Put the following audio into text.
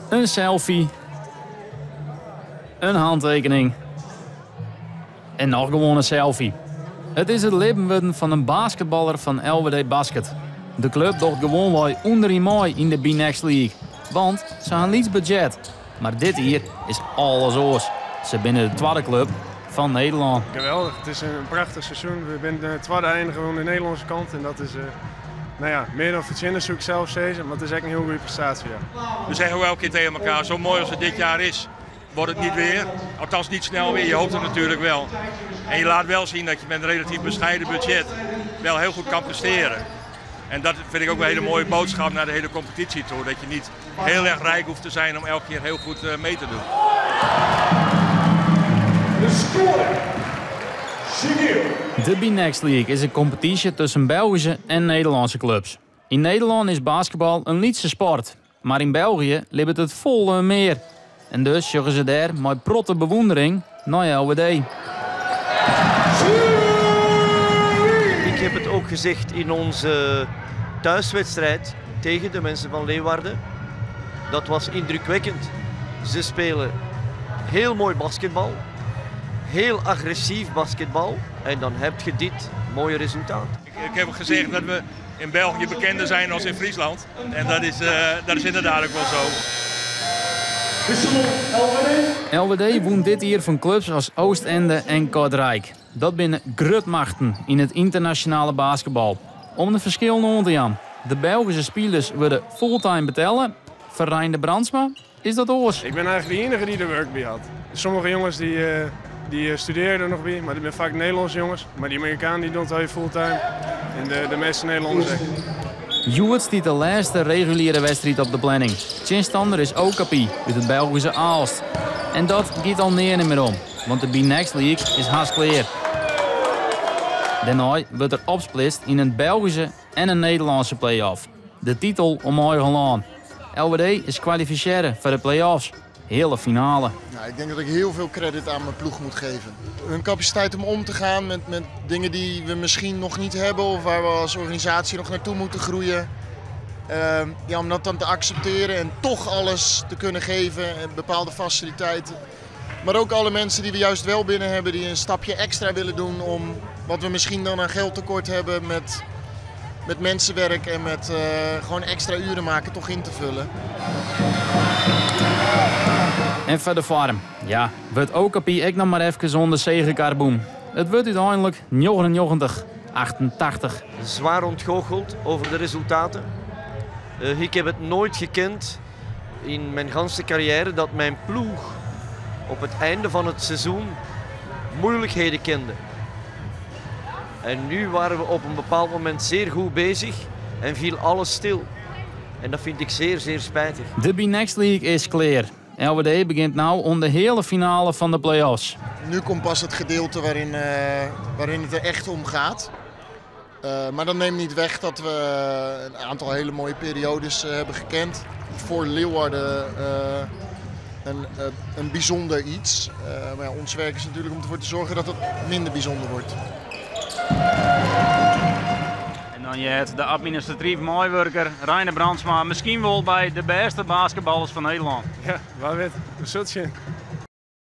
Een selfie. Een handtekening. En nog gewoon een selfie. Het is het leven worden van een basketballer van LWD Basket. De club docht gewoon wel onder in mooi in de B-Next League. Want ze hebben niets budget. Maar dit hier is alles oors. Ze binnen de tweede club van Nederland. Geweldig, het is een prachtig seizoen. We zijn de tweede eindigen aan de Nederlandse kant. En dat is meer dan verzinnen zoek ik zelf steeds. Maar het is echt een heel goede prestatie. Ja. We zeggen wel elke keer tegen elkaar, zo mooi als het dit jaar is, wordt het niet weer. Althans niet snel weer, je hoopt het natuurlijk wel. En je laat wel zien dat je met een relatief bescheiden budget wel heel goed kan presteren. En dat vind ik ook wel een hele mooie boodschap naar de hele competitie toe. Dat je niet heel erg rijk hoeft te zijn om elke keer heel goed mee te doen. De B-Next League is een competitie tussen Belgische en Nederlandse clubs. In Nederland is basketbal een lietse sport. Maar in België ligt het vol meer. En dus zorgen ze daar met protte bewondering naar LWD. Ik heb het ook gezegd in onze thuiswedstrijd tegen de mensen van Leeuwarden. Dat was indrukwekkend. Ze spelen heel mooi basketbal, heel agressief basketbal en dan heb je dit mooie resultaat. Ik heb gezegd dat we in België bekender zijn als in Friesland. En dat is inderdaad ook wel zo. LWD woont dit jaar van clubs als Oostende en Kortrijk. Dat binnen grutmachten in het internationale basketbal. Om de verschillen aan te gaan. De Belgische spelers worden fulltime betalen. Voor Rijn de Brandsma is dat oors. Ik ben eigenlijk de enige die er werk bij had. Sommige jongens die studeren er nog bij, maar die zijn vaak Nederlandse jongens. Maar die Amerikanen die doen het al fulltime. En de meeste Nederlanders echt. Juwet stiet de laatste reguliere wedstrijd op de planning. Tjinstander is Okapi uit het Belgische Aalst. En dat gaat al niet meer om, want de B-Next League is haast klaar. Daarna wordt er opsplitst in een Belgische en een Nederlandse play-off. De titel om eigen land. LWD is kwalificeren voor de play-offs. Hele finale. Nou, ik denk dat ik heel veel credit aan mijn ploeg moet geven. Hun capaciteit om te gaan met dingen die we misschien nog niet hebben of waar we als organisatie nog naartoe moeten groeien. Om dat dan te accepteren en toch alles te kunnen geven en bepaalde faciliteiten. Maar ook alle mensen die we juist wel binnen hebben die een stapje extra willen doen om wat we misschien dan aan geldtekort hebben met mensenwerk en met gewoon extra uren maken toch in te vullen. En voor de farm. Ja, wordt Okapi ik nog maar even zonder zegenkarboom. Het wordt uiteindelijk 89-88. Zwaar ontgoocheld over de resultaten. Ik heb het nooit gekend in mijn ganse carrière dat mijn ploeg op het einde van het seizoen moeilijkheden kende. En nu waren we op een bepaald moment zeer goed bezig en viel alles stil. En dat vind ik zeer, zeer spijtig. De B-Next League is klaar. LWD begint nu om de hele finale van de play-offs. Nu komt pas het gedeelte waarin het er echt om gaat. Maar dat neemt niet weg dat we een aantal hele mooie periodes hebben gekend. Voor Leeuwarden een bijzonder iets. Maar ja, ons werk is natuurlijk om ervoor te zorgen dat het minder bijzonder wordt. En dan je hebt de administratief mooiwerker Reine Brandsma. Misschien wel bij de beste basketballers van Nederland. Ja, waar weet. Een zutje.